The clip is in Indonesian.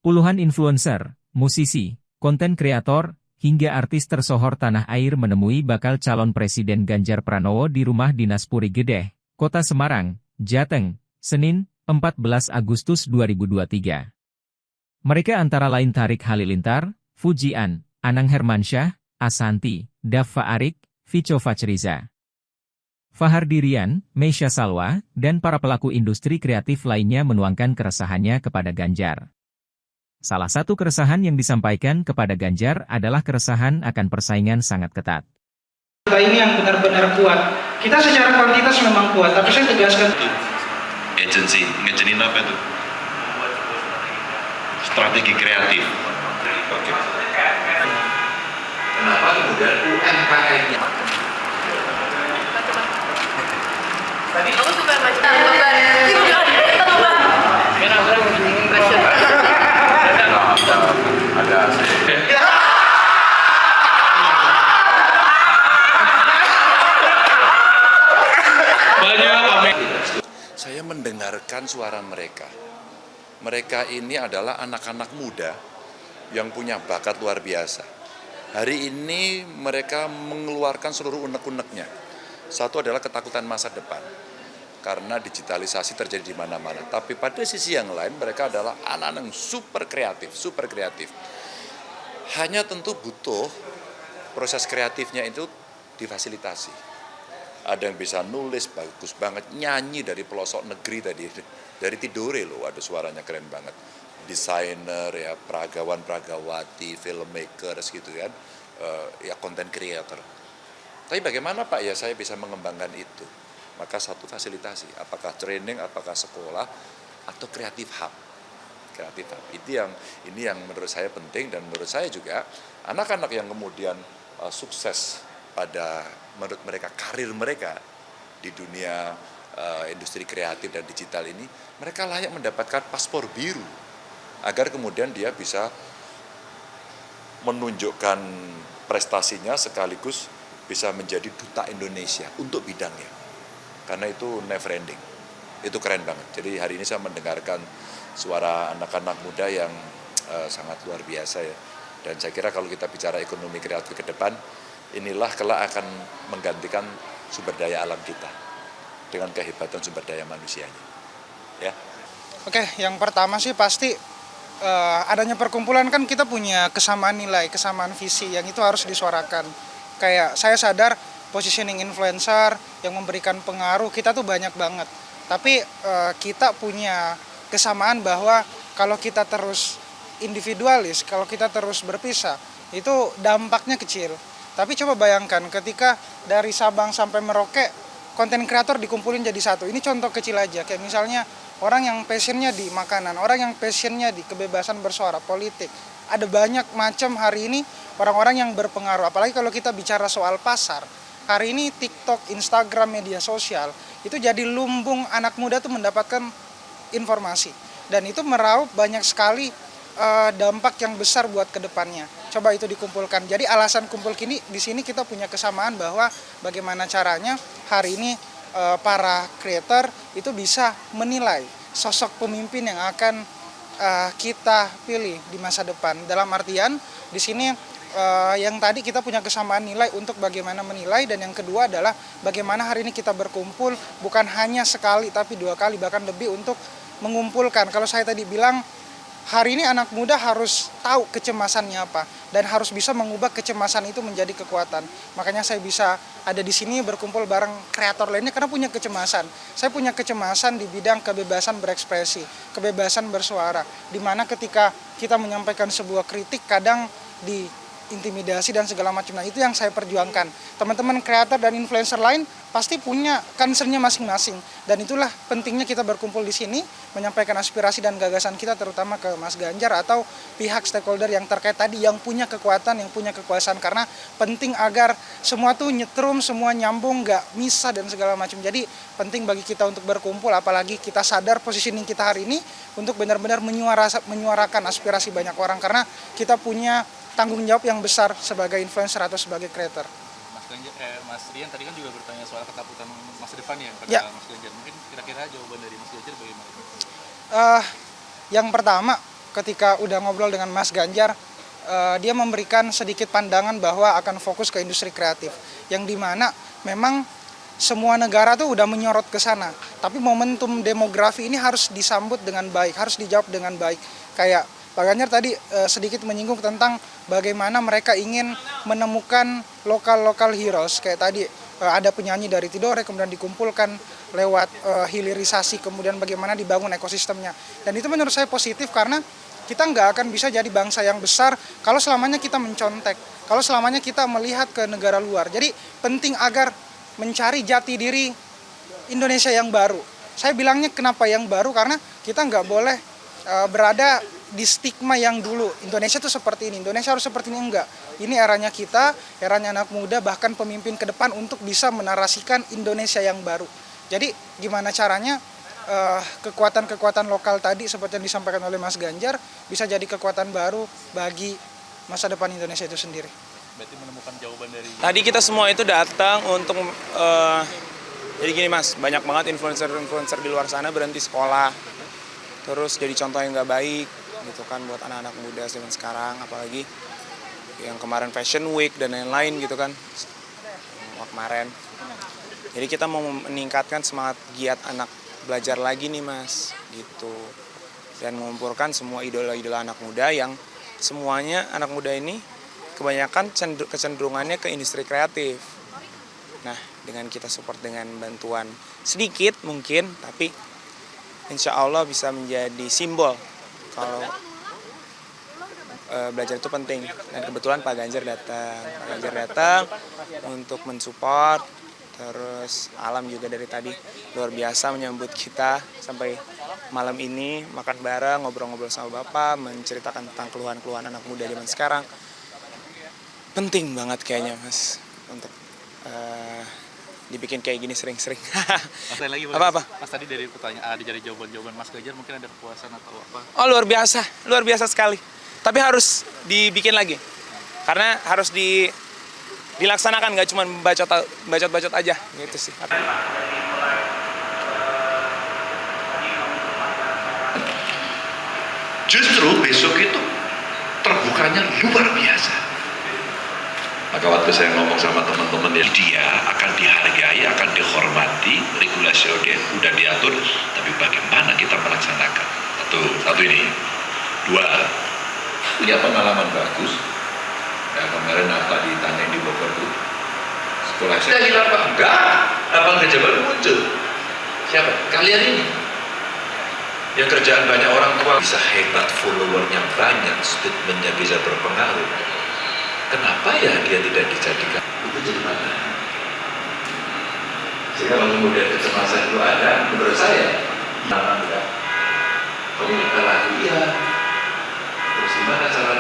Puluhan influencer, musisi, konten kreator, hingga artis tersohor tanah air menemui bakal calon Presiden Ganjar Pranowo di rumah dinas Puri Gedeh, Kota Semarang, Jateng, Senin, 14 Agustus 2023. Mereka antara lain Tarik Halilintar, Fujian, Anang Hermansyah, Asanti, Daffa Arik, Vico Fachriza, Fahar Dirian, Meisya Salwa, dan para pelaku industri kreatif lainnya menuangkan keresahannya kepada Ganjar. Salah satu keresahan yang disampaikan kepada Ganjar adalah keresahan akan persaingan sangat ketat. Kita ini yang benar-benar kuat. Kita secara kuantitas memang kuat, tapi saya tegaskan. Agency, ngejenin apa itu? Strategi kreatif. Oke. Kenapa kemudian UMKM-nya? Tadi aku suka macam beban. Ada saya mendengarkan suara mereka. Mereka ini adalah anak-anak muda yang punya bakat luar biasa. Hari ini mereka mengeluarkan seluruh unek-uneknya. Satu adalah ketakutan masa depan, karena digitalisasi terjadi di mana-mana. Tapi pada sisi yang lain mereka adalah anak-anak yang super kreatif. Hanya tentu butuh proses kreatifnya itu difasilitasi. Ada yang bisa nulis bagus banget, nyanyi dari pelosok negeri tadi, dari Tidore loh, ada suaranya keren banget. Desainer, ya, peragawan-peragawati, filmmakers gitu kan, ya content creator. Tapi bagaimana Pak ya saya bisa mengembangkan itu? Maka satu fasilitasi, apakah training, apakah sekolah, atau creative hub. Creative hub ini yang menurut saya penting, dan menurut saya juga anak-anak yang kemudian sukses pada menurut mereka karir mereka di dunia industri kreatif dan digital ini, mereka layak mendapatkan paspor biru agar kemudian dia bisa menunjukkan prestasinya sekaligus bisa menjadi duta Indonesia untuk bidangnya. Karena itu never ending, itu keren banget. Jadi hari ini saya mendengarkan suara anak-anak muda yang sangat luar biasa ya. Dan saya kira kalau kita bicara ekonomi kreatif ke depan, inilah kelak akan menggantikan sumber daya alam kita dengan kehebatan sumber daya manusianya. Ya. Oke, yang pertama sih pasti adanya perkumpulan kan kita punya kesamaan nilai, kesamaan visi yang itu harus disuarakan. Kayak saya sadar positioning influencer yang memberikan pengaruh kita tuh banyak banget. Tapi kita punya kesamaan bahwa kalau kita terus individualis, kalau kita terus berpisah, itu dampaknya kecil. Tapi coba bayangkan ketika dari Sabang sampai Merauke, konten kreator dikumpulin jadi satu. Ini contoh kecil aja, kayak misalnya orang yang passionnya di makanan, orang yang passionnya di kebebasan bersuara, politik. Ada banyak macam hari ini orang-orang yang berpengaruh. Apalagi kalau kita bicara soal pasar. Hari ini TikTok, Instagram, media sosial, itu jadi lumbung anak muda tuh mendapatkan informasi. Dan itu meraup banyak sekali dampak yang besar buat kedepannya. Coba itu dikumpulkan. Jadi alasan kumpul kini di sini kita punya kesamaan bahwa bagaimana caranya hari ini para creator itu bisa menilai sosok pemimpin yang akan kita pilih di masa depan. Dalam artian di sini yang tadi kita punya kesamaan nilai untuk bagaimana menilai, dan yang kedua adalah bagaimana hari ini kita berkumpul bukan hanya sekali tapi 2 kali bahkan lebih untuk mengumpulkan. Kalau saya tadi bilang hari ini anak muda harus tahu kecemasannya apa dan harus bisa mengubah kecemasan itu menjadi kekuatan. Makanya saya bisa ada di sini berkumpul bareng kreator lainnya karena punya kecemasan. Saya punya kecemasan di bidang kebebasan berekspresi, kebebasan bersuara. Di mana ketika kita menyampaikan sebuah kritik kadang diintimidasi dan segala macam. Nah, itu yang saya perjuangkan. Teman-teman kreator dan influencer lain pasti punya concern-nya masing-masing. Dan itulah pentingnya kita berkumpul di sini, menyampaikan aspirasi dan gagasan kita terutama ke Mas Ganjar atau pihak stakeholder yang terkait tadi yang punya kekuatan, yang punya kekuasaan. Karena penting agar semua tuh nyetrum, semua nyambung, nggak misah dan segala macam. Jadi penting bagi kita untuk berkumpul, apalagi kita sadar positioning kita hari ini untuk benar-benar menyuarakan aspirasi banyak orang. Karena kita punya tanggung jawab yang besar sebagai influencer atau sebagai creator. Mas Rian tadi kan juga bertanya soal ketakutan masa depan ya pada Mas Ganjar. Mungkin kira-kira jawaban dari Mas Ganjar bagaimana? Yang pertama, ketika udah ngobrol dengan Mas Ganjar, dia memberikan sedikit pandangan bahwa akan fokus ke industri kreatif, yang dimana memang semua negara tuh udah menyorot ke sana. Tapi momentum demografi ini harus disambut dengan baik, harus dijawab dengan baik. Kayak Pak Ganjar tadi sedikit menyinggung tentang bagaimana mereka ingin menemukan lokal heroes. Kayak tadi ada penyanyi dari Tidore kemudian dikumpulkan lewat hilirisasi, kemudian bagaimana dibangun ekosistemnya. Dan itu menurut saya positif karena kita nggak akan bisa jadi bangsa yang besar kalau selamanya kita mencontek, kalau selamanya kita melihat ke negara luar. Jadi penting agar mencari jati diri Indonesia yang baru. Saya bilangnya kenapa yang baru, karena kita nggak boleh berada di stigma yang dulu. Indonesia tuh seperti ini, Indonesia harus seperti ini, enggak. Ini eranya kita, eranya anak muda, bahkan pemimpin ke depan untuk bisa menarasikan Indonesia yang baru. Jadi gimana caranya kekuatan-kekuatan lokal tadi seperti yang disampaikan oleh Mas Ganjar bisa jadi kekuatan baru bagi masa depan Indonesia itu sendiri. Berarti menemukan jawaban dari... Tadi kita semua itu datang untuk jadi gini Mas, banyak banget influencer di luar sana berhenti sekolah, terus jadi contoh yang nggak baik gitu kan buat anak-anak muda zaman sekarang, apalagi yang kemarin Fashion Week dan lain-lain gitu kan kemarin. Jadi kita mau meningkatkan semangat giat anak belajar lagi nih Mas, gitu. Dan mengumpulkan semua idola-idola anak muda yang semuanya anak muda ini kebanyakan kecenderungannya ke industri kreatif. Nah, dengan kita support dengan bantuan sedikit mungkin, tapi insya Allah bisa menjadi simbol kalau belajar itu penting. Dan kebetulan Pak Ganjar datang untuk mensupport. Terus Alam juga dari tadi luar biasa menyambut kita sampai malam ini, makan bareng, ngobrol-ngobrol sama Bapak, menceritakan tentang keluhan-keluhan anak muda zaman sekarang. Penting banget kayaknya Mas untuk dibikin kayak gini sering-sering. Mas lagi boleh? Apa? Mas tadi dari pertanyaan, dari jawaban Mas Ganjar mungkin ada kepuasan atau apa? Oh luar biasa sekali. Tapi harus dibikin lagi, karena harus dilaksanakan, nggak cuma bacot aja gitu sih. Justru besok itu terbukanya luar biasa. Maka waktu saya ngomong sama teman-teman ya, dia akan dihargai, akan dihormati, regulasi udah diatur, tapi bagaimana kita melaksanakan? Satu ini. Dua, punya pengalaman bagus. Ya, kemarin apa ditanya di Bogor itu, sekolah saya hilang Pak? Enggak, Abang Gajah baru muncul. Siapa? Kalian ini. Yang kerjaan banyak orang tua, bisa hebat, followernya banyak, statementnya bisa berpengaruh. Kenapa ya dia tidak dijadikan? Itu jadi mana? Sehingga kalau kemudian kecemasan itu ada, menurut saya, kamu nggak laku iya. Terus gimana cara